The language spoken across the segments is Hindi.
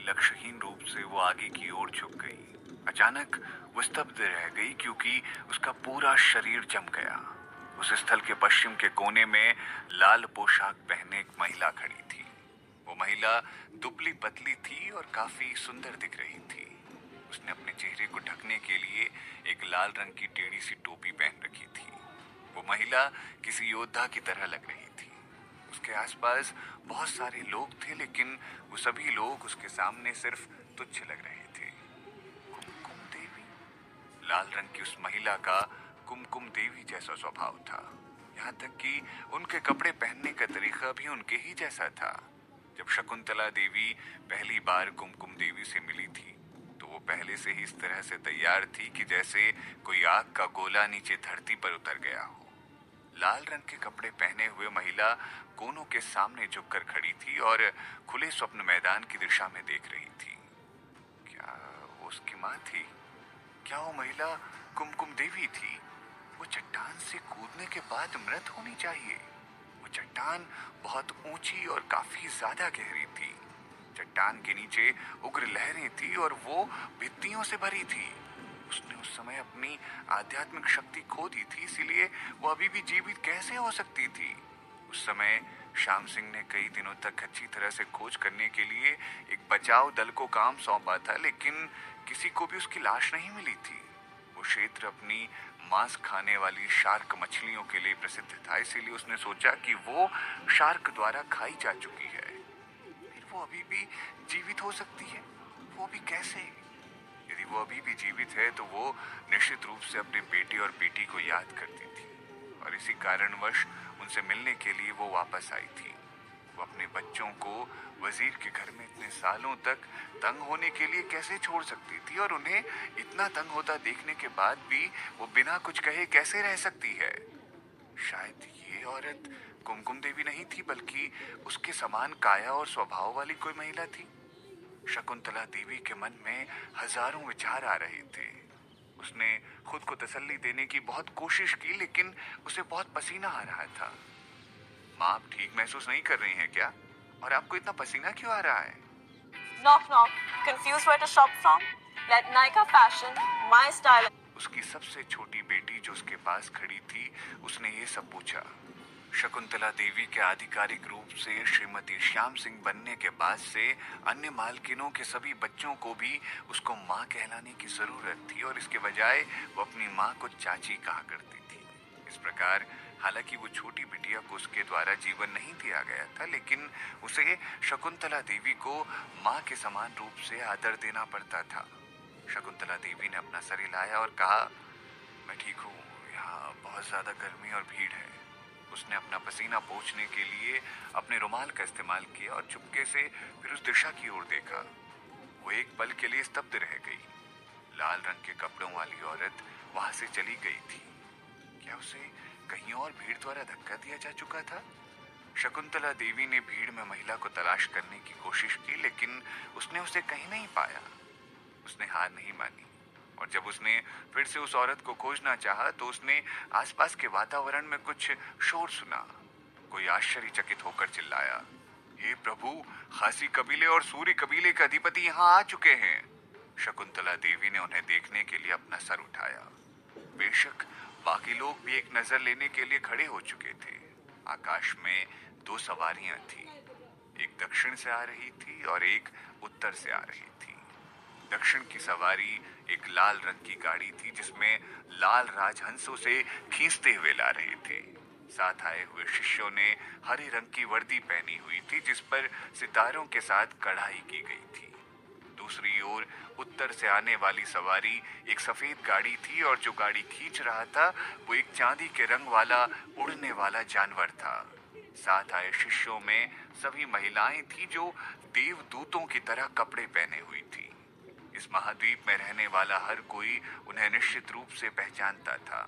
लक्ष्यहीन रूप से वो आगे की ओर झुक गई। अचानक वो स्तब्ध रह गई क्योंकि उसका पूरा शरीर जम गया। उस स्थल के पश्चिम के कोने में लाल पोशाक पहने एक महिला खड़ी थी। वो महिला दुबली पतली थी और काफी सुंदर दिख रही थी। उसने अपने चेहरे को ढकने के लिए एक लाल रंग की टेढ़ी सी टोपी पहन रखी थी। वो महिला किसी योद्धा की तरह लग रही थी। उसके आसपास बहुत सारे लोग थे, लेकिन वो सभी लोग उसके सामने सिर्फ तुच्छ लग रहे थे। कुमकुम देवी। लाल रंग की उस महिला का कुमकुम देवी जैसा स्वभाव था। यहाँ तक कि उनके कपड़े पहनने का तरीका भी उनके ही जैसा था। जब शकुंतला देवी पहली बार कुमकुम देवी से मिली थी तो वो पहले से ही इस तरह से तैयार थी कि जैसे कोई आग का गोला नीचे धरती पर उतर गया हो। लाल रंग के कपड़े पहने हुए महिला कोनों के सामने झुककर खड़ी थी और खुले स्वप्न मैदान की दिशा में देख रही थी। क्या वो उसकी माँ थी? क्या वो महिला कुमकुम देवी थी? वो चट्टान से कूदने के बाद मृत होनी चाहिए। वो चट्टान बहुत ऊंची और काफी ज्यादा गहरी थी। चट्टान के नीचे उग्र लहरें थी और वो भित्तियों से भरी थी। उसने उस समय अपनी आध्यात्मिक शक्ति खो दी थी, इसीलिए वो अभी भी जीवित कैसे हो सकती थी? उस समय श्याम सिंह ने कई दिनों तक अच्छी तरह से खोज करने के लिए एक बचाव दल को काम सौंपा था, लेकिन किसी को भी उसकी लाश नहीं मिली थी। वो क्षेत्र अपनी मांस खाने वाली शार्क मछलियों के लिए प्रसिद्ध था, इसीलिए उसने सोचा कि वो शार्क द्वारा खाई जा चुकी है। फिर वो अभी भी जीवित हो सकती है, वो भी कैसे? यदि वो अभी भी जीवित है तो वो निश्चित रूप से अपने बेटे और बेटी को याद करती थी और इसी कारणवश उनसे मिलने के लिए वो वापस आई थी। वो अपने बच्चों को वजीर के घर में इतने सालों तक तंग होने के लिए कैसे छोड़ सकती थी, और उन्हें इतना तंग होता देखने के बाद भी वो बिना कुछ कहे कैसे रह सकती है? शायद ये औरत कुमकुम देवी नहीं थी, बल्कि उसके समान काया और स्वभाव वाली कोई महिला थी। शकुंतला देवी के मन में हजारों विचार आ रहे थे। उसने खुद को तसल्ली देने की बहुत कोशिश की, लेकिन उसे बहुत पसीना आ रहा था। माँ, आप ठीक महसूस नहीं कर रही हैं क्या? और आपको इतना पसीना क्यों आ रहा है? Knock knock. Confused where to shop from? Let Nika Fashion, my style. उसकी सबसे छोटी बेटी जो उसके पास खड़ी थी, उसने ये सब पूछा। शकुंतला देवी के आधिकारिक रूप से श्रीमती श्याम सिंह बनने के बाद से अन्य मालकिनों के सभी बच्चों को भी उसको माँ कहलाने की जरूरत थी, और इसके बजाय वो अपनी माँ को चाची कहा करती थी। इस प्रकार हालांकि वो छोटी बिटिया को उसके द्वारा जीवन नहीं दिया गया था, लेकिन उसे शकुंतला देवी को माँ के समान रूप से आदर देना पड़ता था। शकुंतला देवी ने अपना सर हिलाया और कहा, मैं ठीक हूँ, यहाँ बहुत ज्यादा गर्मी और भीड़ है। उसने अपना पसीना पोंछने के लिए अपने रुमाल का इस्तेमाल किया और चुपके से फिर उस दिशा की ओर देखा। वो एक पल के लिए स्तब्ध रह गई। लाल रंग के कपड़ों वाली औरत वहां से चली गई थी। क्या उसे कहीं और भीड़ द्वारा धक्का दिया जा चुका था? शकुंतला देवी ने भीड़ में महिला को तलाश करने की कोशिश की, लेकिन उसने उसे कहीं नहीं पाया। उसने हार नहीं मानी, और जब उसने फिर से उस औरत को खोजना चाहा तो उसने आसपास के वातावरण में कुछ शोर सुना। कोई आश्चर्यचकित होकर चिल्लाया, हे प्रभु, खासी कबीले और सूर्य कबीले के अधिपति यहाँ आ चुके हैं। शकुंतला देवी ने उन्हें देखने के लिए अपना सर उठाया। बेशक बाकी लोग भी एक नजर लेने के लिए खड़े हो चुके थे। आकाश में दो सवारियां थी, एक दक्षिण से आ रही थी और एक उत्तर से आ रही थी। दक्षिण की सवारी एक लाल रंग की गाड़ी थी, जिसमें लाल राजहंसों से खींचते हुए ला रहे थे। साथ आए हुए शिष्यों ने हरे रंग की वर्दी पहनी हुई थी, जिस पर सितारों के साथ कढ़ाई की गई थी। दूसरी ओर उत्तर से आने वाली सवारी एक सफेद गाड़ी थी, और जो गाड़ी खींच रहा था वो एक चांदी के रंग वाला उड़ने वाला जानवर था। साथ आए शिष्यों में सभी महिलाएं थी जो देवदूतों की तरह कपड़े पहने हुई थी। इस महाद्वीप में रहने वाला हर कोई उन्हें निश्चित रूप से पहचानता था।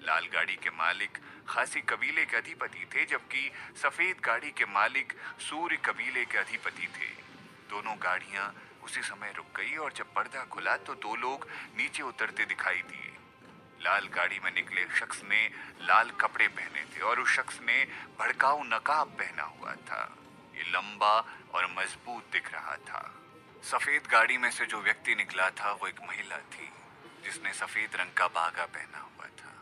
लाल गाड़ी के मालिक खासी कबीले के अधिपति थे, जबकि सफेद गाड़ी के मालिक सूर्य कबीले के अधिपति थे। दोनों गाड़ियां उसी समय रुक गई, और जब पर्दा खुला तो दो लोग नीचे उतरते दिखाई दिए। लाल गाड़ी में निकले शख्स ने लाल कपड़े पहने थे, और उस शख्स ने भड़काऊ नकाब पहना हुआ था। ये लंबा और मजबूत दिख रहा था। सफेद गाड़ी में से जो व्यक्ति निकला था वो एक महिला थी जिसने सफेद रंग का बागा पहना हुआ था।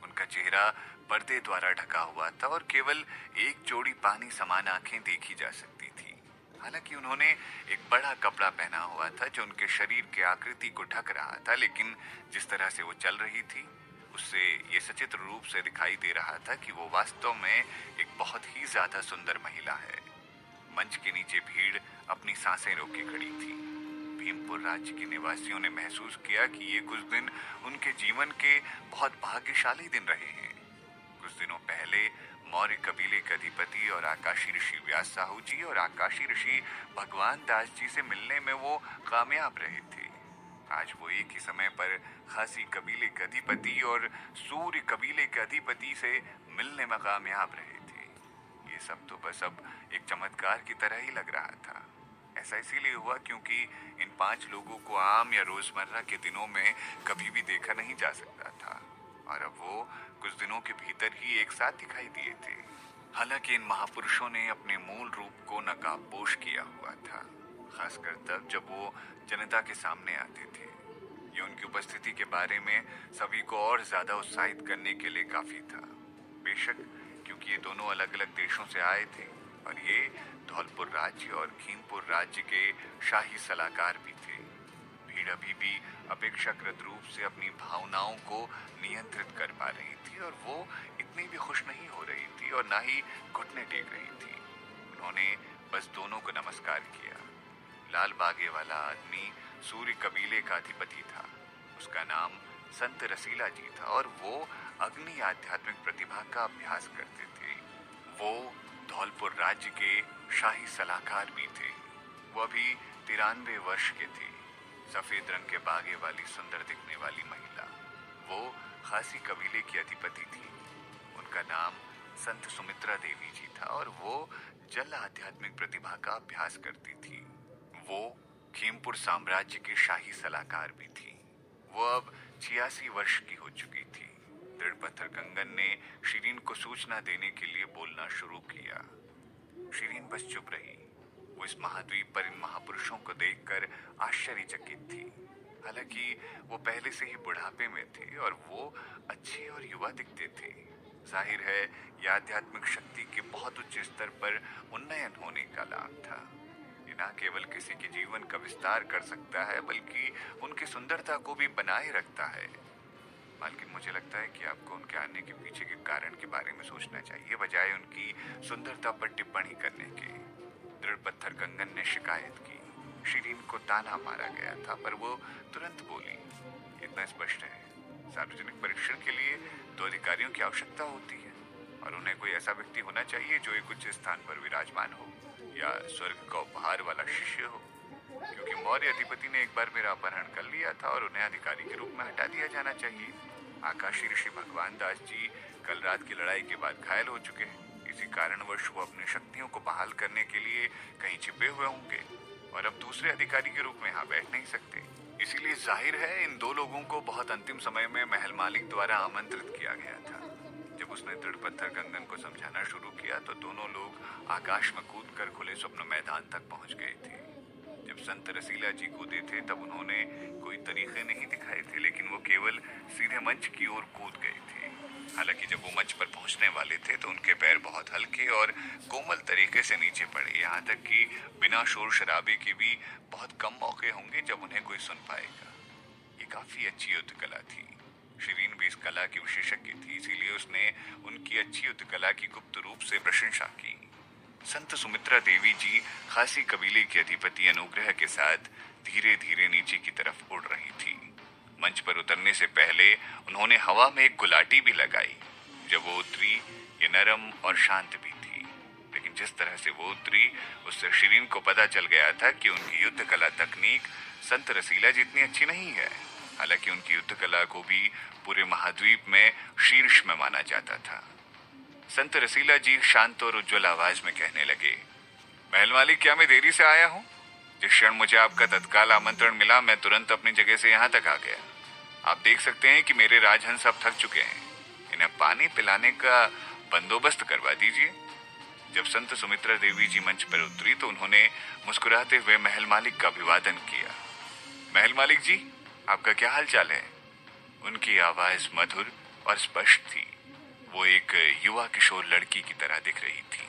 उनका चेहरा पर्दे द्वारा ढका हुआ था और केवल एक जोड़ी पानी समान आंखें देखी जा सकती थी। हालांकि उन्होंने एक बड़ा कपड़ा पहना हुआ था जो उनके शरीर के आकृति को ढक रहा था, लेकिन जिस तरह से वो चल रही थी उससे ये सचित्र रूप से दिखाई दे रहा था कि वो वास्तव में एक बहुत ही ज्यादा सुंदर महिला है। मंच के नीचे भीड़ अपनी सांसें रोके खड़ी थी। भीमपुर राज्य के निवासियों ने महसूस किया कि ये कुछ दिन उनके जीवन के बहुत भाग्यशाली दिन रहे हैं। कुछ दिनों पहले मौर्य कबीले के अधिपति और आकाशी ऋषि व्यास साहू जी और आकाशी ऋषि भगवान दास जी से मिलने में वो कामयाब रहे थे। आज वो एक ही समय पर खासी कबीले के अधिपति और सूर्य कबीले के अधिपति से मिलने में कामयाब रहे थे। ये सब तो बस अब एक चमत्कार की तरह ही लग रहा था। ऐसा इसीलिए हुआ क्योंकि इन 5 लोगों को आम या रोजमर्रा के दिनों में कभी भी देखा नहीं जा सकता था, और अब वो कुछ दिनों के भीतर ही एक साथ दिखाई दिए थे। हालांकि इन महापुरुषों ने अपने मूल रूप को नकाबपोश किया हुआ था, खासकर तब जब वो जनता के सामने आते थे। ये उनकी उपस्थिति के बारे में सभी को और ज्यादा उत्साहित करने के लिए काफी था। बेशक क्योंकि ये दोनों अलग अलग देशों से आए थे और ये धौलपुर राज्य और खीमपुर राज्य के शाही सलाहकार भी थे। भीड़ अभी भी अपेक्षाकृत रूप से अपनी भावनाओं को नियंत्रित कर पा रही थी और वो इतनी भी खुश नहीं हो रही थी और ना ही घुटने टेक रही थी। उन्होंने बस दोनों को नमस्कार किया। लाल बागे वाला आदमी सूर्य कबीले का अधिपति था। उसका नाम संत रसीला जी था और वो अग्नि आध्यात्मिक प्रतिभा का अभ्यास करते थे। वो धौलपुर राज्य के शाही सलाहकार भी थे। वो अभी 93 वर्ष के थे। सफेद रंग के बागे वाली सुंदर दिखने वाली महिला वो खासी कबीले की अधिपति थी। उनका नाम संत सुमित्रा देवी जी था और वो जल आध्यात्मिक प्रतिभा का अभ्यास करती थी। वो खीमपुर साम्राज्य के शाही सलाहकार भी थी। वो अब 86 वर्ष की हो चुकी थी। दृढ़ पत्थर कंगन ने शिरीन को सूचना देने के लिए बोलना शुरू किया। शिरीन बस चुप रही। वो इस महाद्वीप पर इन महापुरुषों को देखकर आश्चर्यचकित थी। हालांकि वो पहले से ही बुढ़ापे में थे और वो अच्छे और युवा दिखते थे। जाहिर है यह आध्यात्मिक शक्ति के बहुत उच्च स्तर पर उन्नयन होने का लाभ था। ये न केवल किसी के जीवन का विस्तार कर सकता है बल्कि उनकी सुंदरता को भी बनाए रखता है। मालकिन, मुझे लगता है कि आपको उनके आने के पीछे के कारण के बारे में सोचना चाहिए बजाय उनकी सुंदरता पर टिप्पणी करने के। दृढ़ पत्थर कंगन ने शिकायत की। शिरीन को ताना मारा गया था पर वो तुरंत बोली, इतना स्पष्ट है, सार्वजनिक परीक्षण के लिए 2 अधिकारियों की आवश्यकता होती है और उन्हें कोई ऐसा व्यक्ति होना चाहिए जो एक उच्च स्थान पर विराजमान हो या स्वर्ग का उपहार वाला शिष्य हो। क्योंकि मौर्य अधिपति ने एक बार मेरा अपहरण कर लिया था और उन्हें अधिकारी के रूप में हटा दिया जाना चाहिए। आकाशी ऋषि भगवान दास जी कल रात की लड़ाई के बाद घायल हो चुके हैं। इसी कारणवश वो अपनी शक्तियों को बहाल करने के लिए कहीं छिपे हुए होंगे और अब दूसरे अधिकारी के रूप में यहाँ बैठ नहीं सकते। इसीलिए जाहिर है इन 2 लोगों को बहुत अंतिम समय में महल मालिक द्वारा आमंत्रित किया गया था। जब उसने दृढ़ पत्थर कंगन को समझाना शुरू किया तो दोनों लोग आकाश में कूदकर खुले स्वप्न मैदान तक पहुंच गए थे। जब संत रसीला जी कूदे थे तब उन्होंने कोई तरीके नहीं दिखाए थे, लेकिन वो केवल सीधे मंच की ओर कूद गए थे। हालांकि जब वो मंच पर पहुंचने वाले थे तो उनके पैर बहुत हल्के और कोमल तरीके से नीचे पड़े। यहाँ तक कि बिना शोर शराबे के भी बहुत कम मौके होंगे जब उन्हें कोई सुन पाएगा। ये काफी अच्छी युद्ध कला थी। शिरीन भी इस कला की विशेषज्ञ थी, इसीलिए उसने उनकी अच्छी युद्ध कला की गुप्त रूप से प्रशंसा की। संत सुमित्रा देवी जी खासी कबीले के अधिपति अनुग्रह के साथ धीरे धीरे नीचे की तरफ उड़ रही थी। मंच पर उतरने से पहले उन्होंने हवा में एक गुलाटी भी लगाई। जब वो उतरी ये नरम और शांत भी थी, लेकिन जिस तरह से वो उतरी उससे शिरीन को पता चल गया था कि उनकी युद्ध कला तकनीक संत रसीला जितनी अच्छी नहीं है। हालांकि उनकी युद्ध कला को भी पूरे महाद्वीप में शीर्ष में माना जाता था। संत रसीला जी शांत और उज्ज्वल आवाज में कहने लगे, महल मालिक, क्या मैं देरी से आया हूँ? जिस क्षण मुझे आपका तत्काल आमंत्रण मिला मैं तुरंत अपनी जगह से यहाँ तक आ गया। आप देख सकते हैं कि मेरे राजहंस अब थक चुके हैं। इन्हें पानी पिलाने का बंदोबस्त करवा दीजिए। जब संत सुमित्रा देवी जी मंच पर उतरी तो उन्होंने मुस्कुराते हुए महल मालिक का अभिवादन किया। महल मालिक जी, आपका क्या हाल चाल है? उनकी आवाज मधुर और स्पष्ट थी। वो एक युवा किशोर लड़की की तरह दिख रही थी।